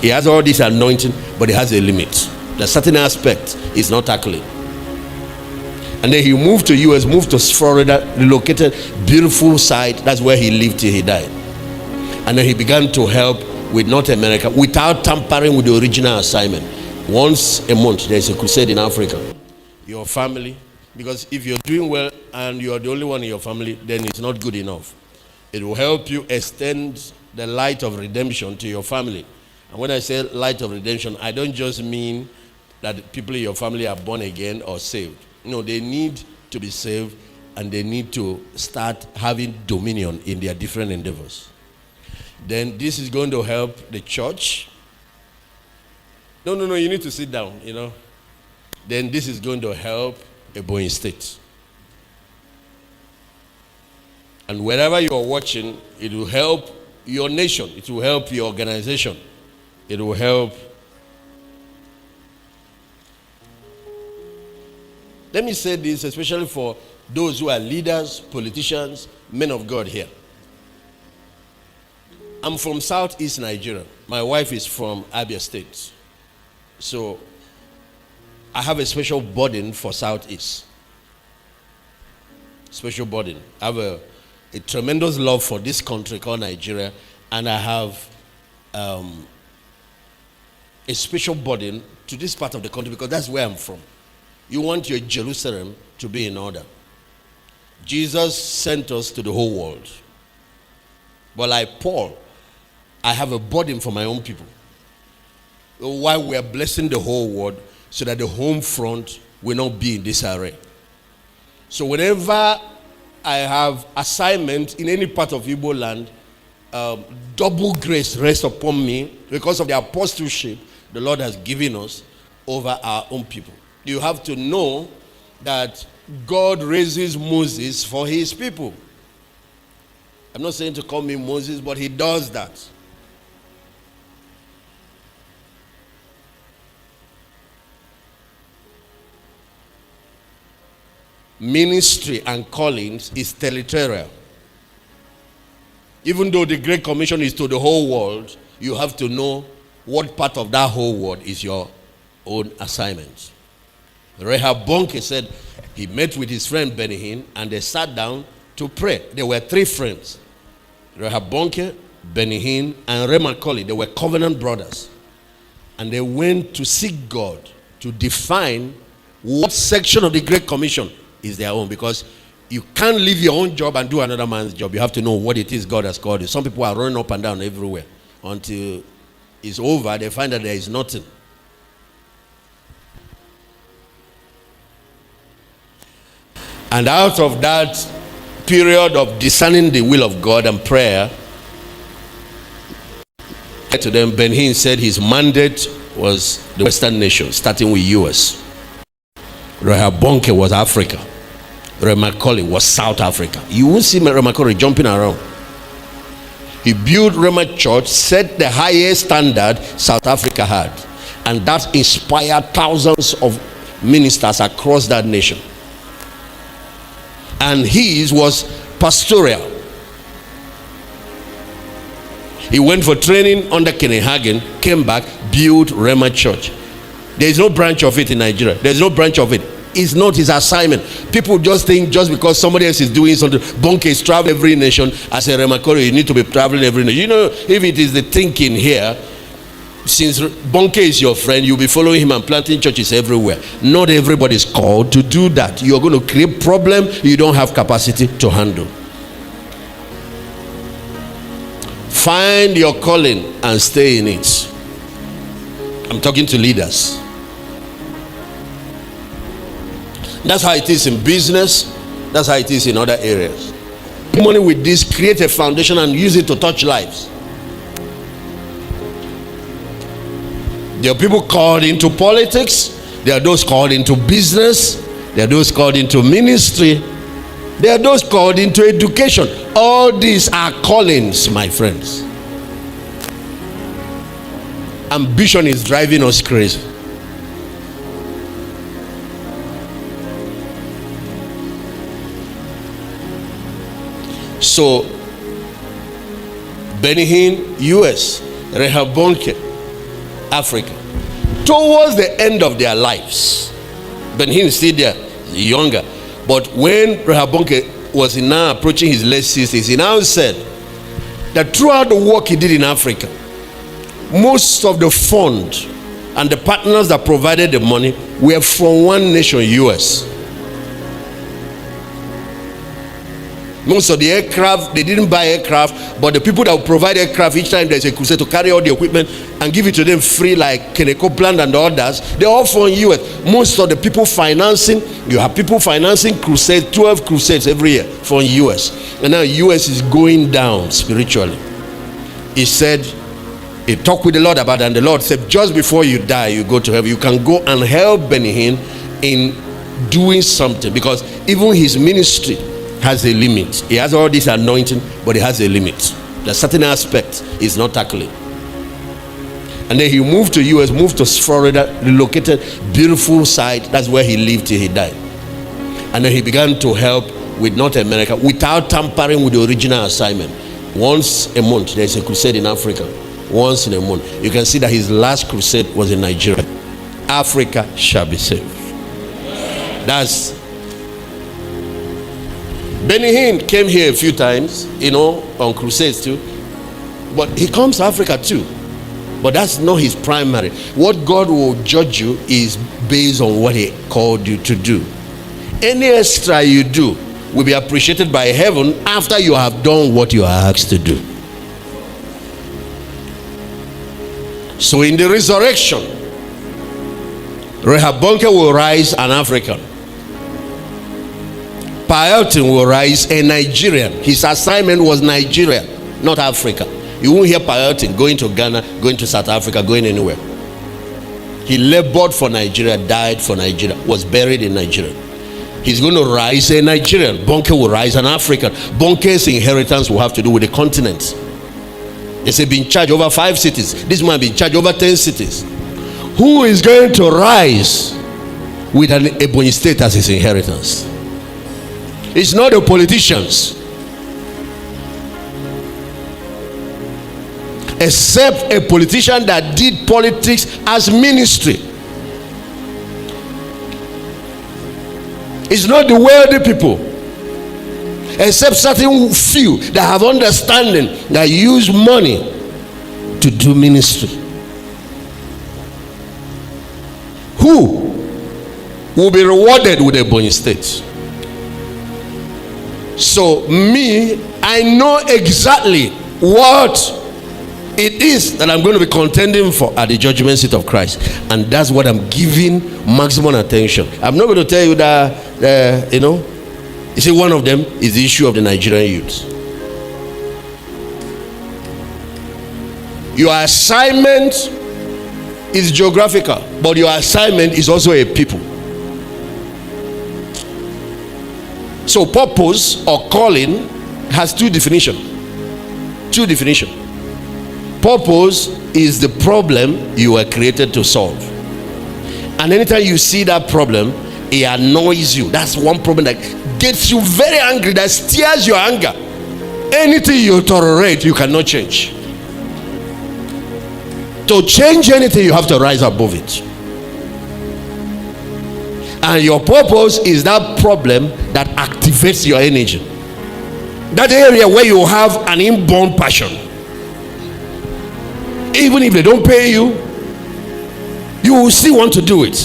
He has all this anointing, but he has a limit. There's certain aspect he's not tackling. And then he moved to US, moved to Florida, relocated, beautiful site. That's where he lived till he died. And then he began to help with North America without tampering with the original assignment. Once a month, there's a crusade in Africa. Your family, because if you're doing well and you're the only one in your family, then it's not good enough. It will help you extend the light of redemption to your family. And when I say light of redemption, I don't just mean that people in your family are born again or saved. No, they need to be saved, and they need to start having dominion in their different endeavors. Then this is going to help the church. No, you need to sit down, Then this is going to help Ebonyi State. And wherever you are watching, it will help your nation. It will help your organization. It will help. Let me say this, especially for those who are leaders, politicians, men of God here. I'm from Southeast Nigeria. My wife is from Abia State. So I have a special burden for Southeast. Special burden. I have a tremendous love for this country called Nigeria, and I have a special burden to this part of the country because that's where I'm from. You want your Jerusalem to be in order. Jesus sent us to the whole world. But like Paul, I have a burden for my own people. While we are blessing the whole world, so that the home front will not be in disarray. So whenever I have assignment in any part of Igbo land, double grace rests upon me because of the apostleship the Lord has given us over our own people. You have to know that God raises Moses for his people. I'm not saying to call me Moses, but he does that. Ministry and callings is territorial. Even though the Great Commission is to the whole world, you have to know what part of that whole world is your own assignment. Rehab Bonke said he met with his friend Benny Hinn and they sat down to pray. There were three friends. Rehab Bonke, Benny Hinn, and Ray Macaulay. They were covenant brothers. And they went to seek God to define what section of the Great Commission is their own, because you can't leave your own job and do another man's job. You have to know what it is God has called you. Some people are running up and down everywhere until it's over. They find that there is nothing. And out of that period of discerning the will of God and prayer, to them, Ben Hinn said his mandate was the Western nations, starting with US. Rehab Bonke was Africa. Ray Macaulay was South Africa. You won't see Ray Macaulay jumping around. He built Rema Church, set the highest standard South Africa had, and that inspired thousands of ministers across that nation. And his was pastoral. He went for training under Kenny Hagin, came back, built Rema Church. There is no branch of it in Nigeria. There is no branch of it. It's not his assignment. People just think just because somebody else is doing something, Bonke is traveling every nation. As a Remakoro, you need to be traveling every nation. You know, if it is the thinking here, since Bonke is your friend, you'll be following him and planting churches everywhere. Not everybody is called to do that. You're going to create problem you don't have capacity to handle. Find your calling and stay in it. I'm talking to leaders. That's how it is in business. That's how it is in other areas. Money with this, create a foundation and use it to touch lives. There are people called into politics. There are those called into business. There are those called into ministry. There are those called into education. All these are callings, my friends. Ambition is driving us crazy. So, Benny Hinn, US, Rehab Bonke, Africa. Towards the end of their lives, Benin is still there, younger. But when Rehoboam was now approaching his late 60s, he now said that throughout the work he did in Africa, most of the fund and the partners that provided the money were from one nation, US. Most of the aircraft, they didn't buy aircraft, but the people that would provide aircraft, each time there's a crusade, to carry all the equipment and give it to them free, like Kenneth Copeland and others, they're all from US. Most of the people financing, you have people financing crusades, 12 crusades every year from US. And now US is going down spiritually. He said, he talked with the Lord about it, and the Lord said, just before you die, you go to heaven, you can go and help Benin in doing something, because even his ministry has a limit. He has all this anointing, but he has a limit. There's certain aspects he's not tackling. And then he moved to US, moved to Florida, relocated, beautiful site. That's where he lived till he died. And then he began to help with North America without tampering with the original assignment. Once a month, there's a crusade in Africa. Once in a month. You can see that his last crusade was in Nigeria. Africa shall be saved. That's Benny Hinn came here a few times, on crusades too. But he comes to Africa too. But that's not his primary. What God will judge you is based on what he called you to do. Any extra you do will be appreciated by heaven after you have done what you are asked to do. So in the resurrection, Rehoboam will rise an African. Paelton will rise a Nigerian. His assignment was Nigeria, not Africa. You won't hear Paelton going to Ghana, going to South Africa, going anywhere. He labored for Nigeria, died for Nigeria, was buried in Nigeria. He's going to rise a Nigerian. Bonke will rise an African. Bonke's inheritance will have to do with the continent. They say be in charge over 5 cities. This man be in charge over 10 cities. Who is going to rise with an Ebonyi state as his inheritance? It's not the politicians. Except a politician that did politics as ministry. It's not the wealthy people. Except certain few that have understanding, that use money to do ministry. Who will be rewarded with a Ebonyi state? So me, I know exactly what it is that I'm going to be contending for at the judgment seat of Christ, and that's what I'm giving maximum attention. I'm not going to tell you that you see, one of them is the issue of the Nigerian youth. Your assignment is geographical, but your assignment is also a people. So purpose or calling has two definitions. Purpose is the problem you were created to solve. And anytime you see that problem, it annoys you. That's one problem that gets you very angry, that steers your anger. Anything you tolerate, you cannot change. To change anything, you have to rise above it. And your purpose is that problem that activates your energy. That area where you have an inborn passion. Even if they don't pay you, you will still want to do it.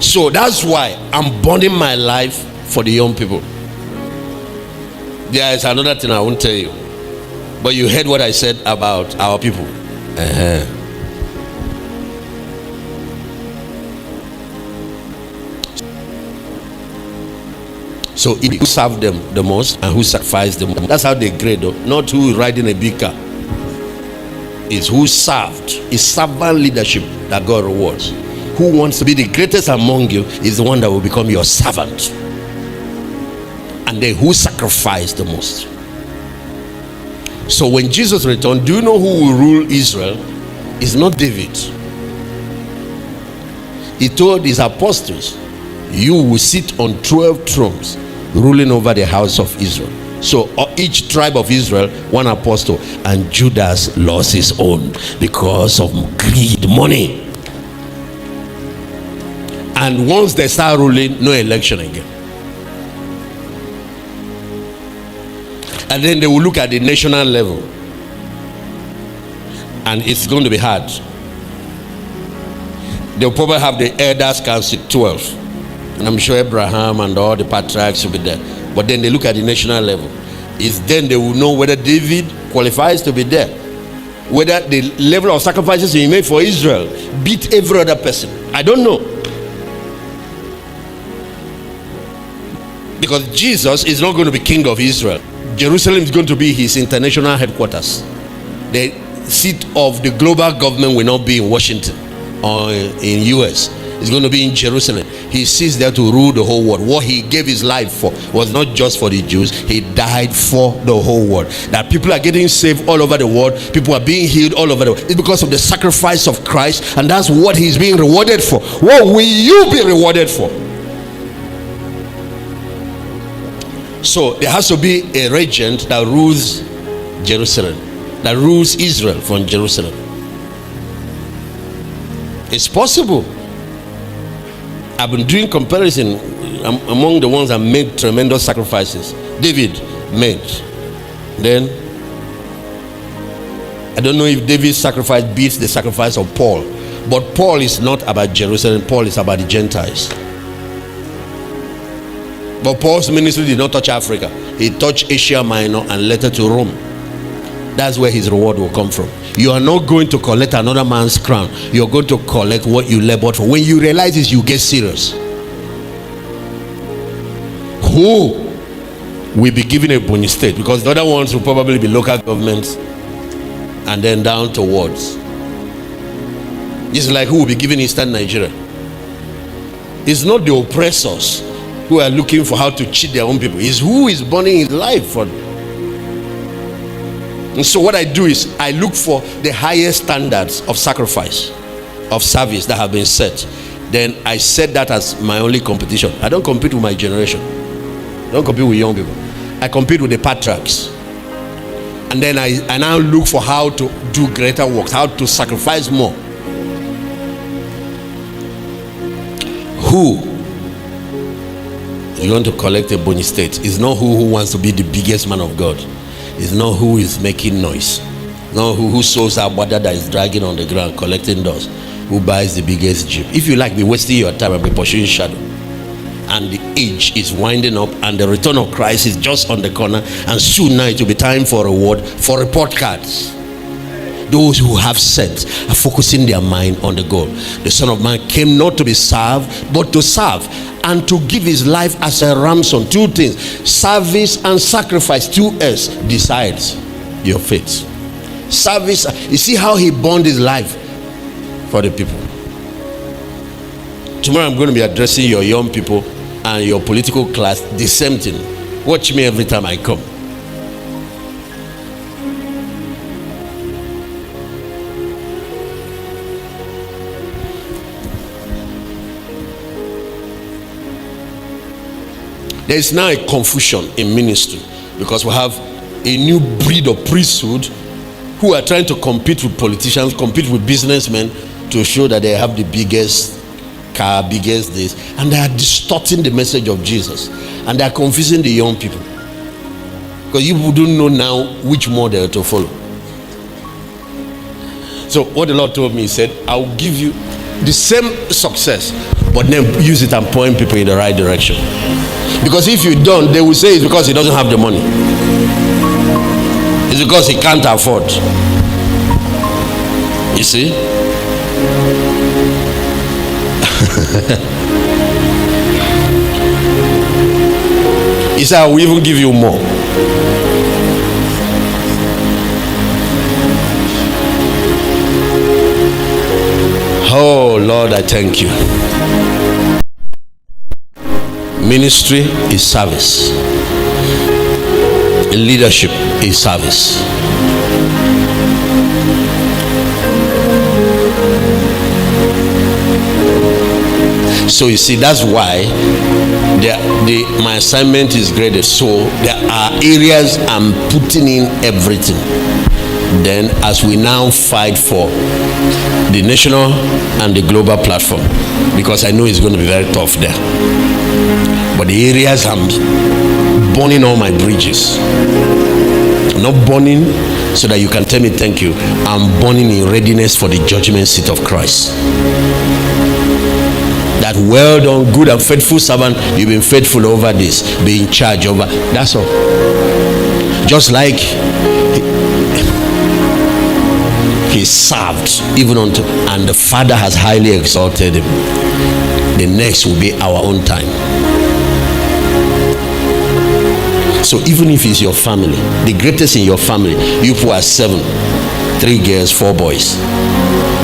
So that's why I'm burning my life for the young people. There is another thing I won't tell you, but you heard what I said about our people. So it's who served them the most and who sacrificed them. That's how they grade, though. Not who is riding a big car. It's who served. It's servant leadership that God rewards. Who wants to be the greatest among you is the one that will become your servant. And then who sacrificed the most. So when Jesus returned, do you know who will rule Israel? It's not David. He told his apostles, you will sit on 12 thrones ruling over the house of Israel. So each tribe of Israel, one apostle, and Judas lost his own because of greed, money. And once they start ruling, no election again. And then they will look at the national level, and it's going to be hard. They'll probably have the elders council 12, and I'm sure Abraham and all the patriarchs will be there. But then they look at the national level. It's then they will know whether David qualifies to be there, whether the level of sacrifices he made for Israel beat every other person. I don't know, because Jesus is not going to be king of Israel. Jerusalem is going to be his international headquarters. The seat of the global government will not be in Washington or in US. It's going to be in Jerusalem. He sits there to rule the whole world. What he gave his life for was not just for the Jews. He died for the whole world. That people are getting saved all over the world. People are being healed all over the world. It's because of the sacrifice of Christ, and that's what he's being rewarded for. What will you be rewarded for? So there has to be a regent that rules Jerusalem, that rules Israel from Jerusalem. It's possible. I've been doing comparison among the ones that made tremendous sacrifices. David made. Then I don't know if David's sacrifice beats the sacrifice of Paul, but Paul is not about Jerusalem. Paul is about the Gentiles. But Paul's ministry did not touch Africa. He touched Asia Minor and later to Rome. That's where his reward will come from. You are not going to collect another man's crown. You're going to collect what you labored for. When you realize this, you get serious. Who will be given a Ebonyi state? Because the other ones will probably be local governments and then down to wards. It's like who will be given Eastern Nigeria. It's not the oppressors who are looking for how to cheat their own people. It's who is burning his life for. And so what I do is I look for the highest standards of sacrifice, of service that have been set. Then I set that as my only competition. I don't compete with my generation. I don't compete with young people. I compete with the patriarchs. And then I now look for how to do greater works, how to sacrifice more. Who is going to collect a Ebonyi state? It's not who wants to be the biggest man of God. It's not who is making noise. Not who sows our water that is dragging on the ground, collecting dust. Who buys the biggest jeep. If you like, be wasting your time and be pursuing shadow. And the age is winding up, and the return of Christ is just on the corner, and soon now it will be time for reward, for report cards. Those who have sense are focusing their mind on the goal. The Son of Man came not to be served, but to serve, and to give his life as a ransom. Two things: service and sacrifice. 2S decides your faith. Service. You see how he burned his life for the people. Tomorrow I'm going to be addressing your young people and your political class the same thing. Watch me every time I come. There is now a confusion in ministry because we have a new breed of priesthood who are trying to compete with politicians, compete with businessmen to show that they have the biggest car, biggest this, and they are distorting the message of Jesus, and they are confusing the young people because you don't know now which model to follow. So what the Lord told me, he said, I will give you the same success, but then use it and point people in the right direction. Because if you don't, they will say it's because he doesn't have the money. It's because he can't afford. You see? He said, I will even give you more. Oh Lord, I thank you. Ministry is service. Leadership is service. So you see, that's why my assignment is graded. So there are areas I'm putting in everything. Then as we now fight for the national and the global platform, because I know it's going to be very tough there. But the areas I'm burning all my bridges. I'm not burning so that you can tell me thank you. I'm burning in readiness for the judgment seat of Christ. That well done, good and faithful servant, you've been faithful over this, be in charge over. That's all. Just like he served even unto, and the Father has highly exalted him. The next will be our own time. So even if it's your family, the greatest in your family, you who are 7, 3 girls, 4 boys,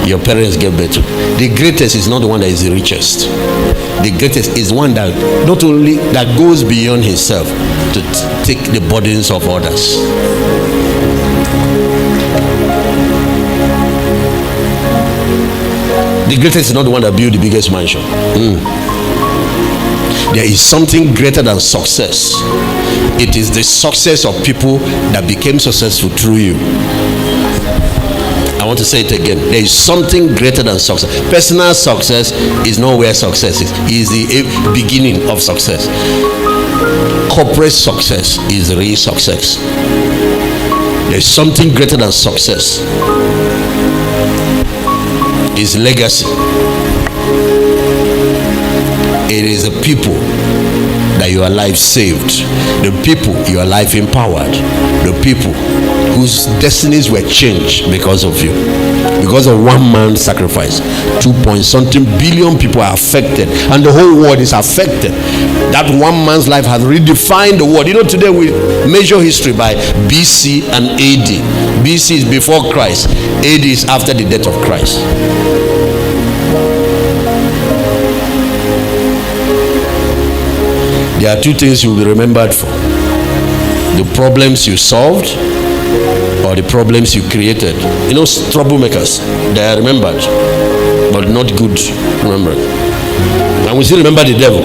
your parents gave birth to. The greatest is not the one that is the richest. The greatest is one that not only that goes beyond himself to take the burdens of others. The greatest is not the one that built the biggest mansion. There is something greater than success. It is the success of people that became successful through you. I want to say it again. There is something greater than success. Personal success is not where success is. It is the beginning of success. Corporate success is real success. There is something greater than success. It's legacy. It is the people that your life saved, the people your life empowered, the people whose destinies were changed because of you, because of one man's sacrifice. 2.something billion people are affected, and the whole world is affected. That one man's life has redefined the world. You know, today we measure history by BC and AD. BC is before Christ, AD is after the death of Christ. There are 2 things you will be remembered for: the problems you solved or the problems you created. You know, troublemakers, they are remembered, but not good remembered. And we still remember the devil.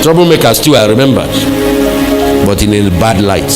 Troublemakers too are remembered, but in a bad light.